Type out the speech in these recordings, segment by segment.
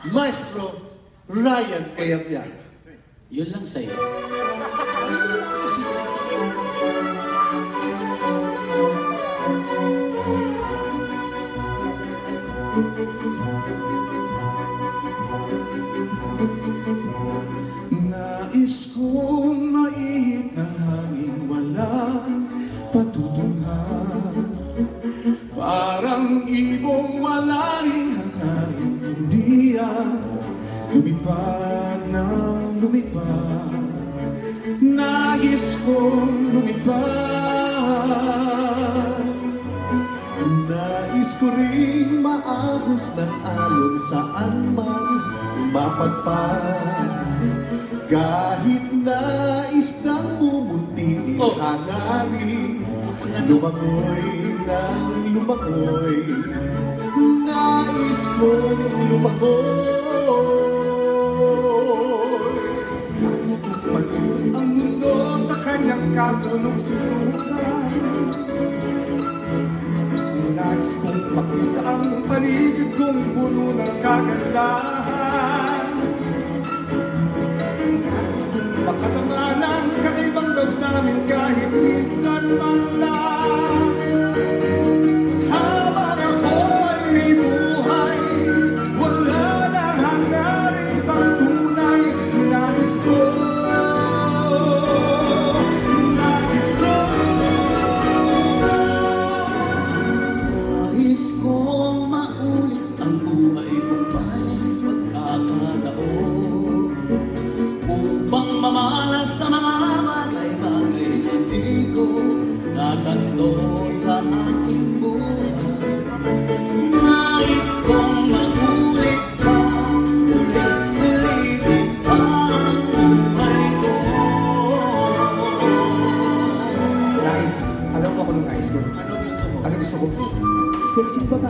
Maestro Ryan Kayapyak. Yun lang sa'yo. Nais kong maihip ng hangin walang patutungan, parang ibong wala rin hangarin, kundi ang lumipad ng lumipad. Nais kong lumipad. Nais ko ring maagos ng alon saan man mapagpag. Kahit na isdang bumunti hangarin, lumangoy ng lumangoy. Nais kong lumangoy. Nais kong malibot ang mundo sa kanyang kasunong-sunukan. Nais kong makita ang paligid kong puno ng kagandahan. Nais kong makatama ng kakaibang damdamin kahit minsan man lang. Habang ako'y may buhay, wala na hangarin pang tunay. Nais ko, nais ko, Nais kong maulit Ang buhay kong may pagkakataon upang mamalas sa mga bagay-bagay na di ko nakanto sa aking buhay. Nais kong magulit pa, ulit-ulitin pa ang buhay ko. nais. Alam mo ako nung nais ko. Ano gusto mo? Ano gusto ko? Sexy ba ba?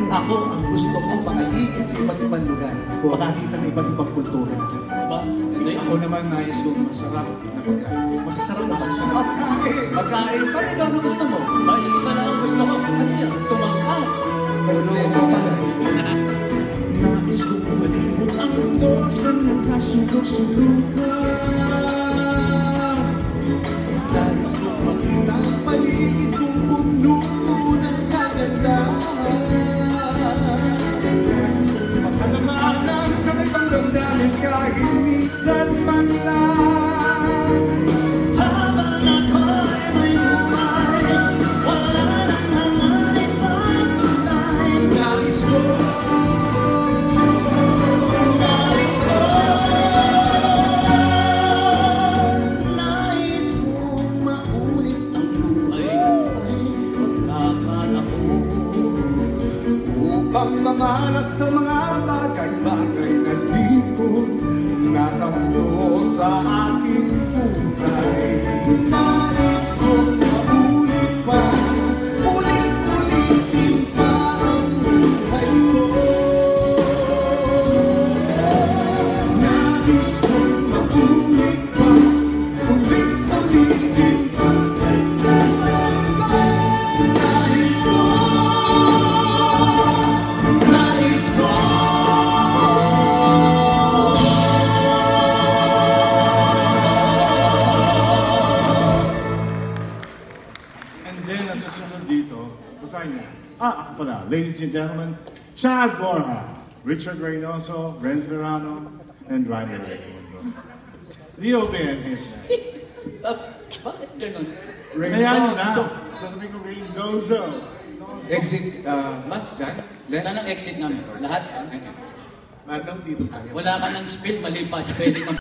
Ako, ang gusto ko makaligid sa iba't ibang lugar. Makakita ng iba't ibang kultura. Ba? Hindi. Ako naman nais ko masarap na pagkain. Masasarap na masasarap. Pagkain! Pagkain. Parang ikaw na gusto mo. Ba, isa lang ang gusto ko. Ano yan? Tumangkad. Nais ko malibot ang mundo sa kanyang kasulok-sulukan. Nais ko makita ang paligid kong puno ng kagandahan. Nais ko makatama ng kakaibang damdamin kahit minsan man lang. Habang ako'y may buhay, wala nang hangarin pang tunay. Nais ko, Nais ko, nais kong maulit ang buhay ko'y pagkakataon. upang mamalas sa mga bagay-bagay na di ko nakamto sa aking buhay. Nais kong maulit pa, ulit-ulitin pa ang buhay ko. Nais kong mabulit pa, ulit-ulitin pa. Nais ko, nais ko. And then, ang susunod dito, basahin mo. Ako pala. Ladies and gentlemen, Chad Borja, Richard Reynoso, Renz Verano, and Ryan Reynoso. Leo Ben, Bakit ganun? kaya nyo na. Sasabihin ko Reynoso. Exit, Ba? dyan? Saan ang exit namin? Lahat? Manong dito tayo. Wala ka ng spill, malipas. Pwede kang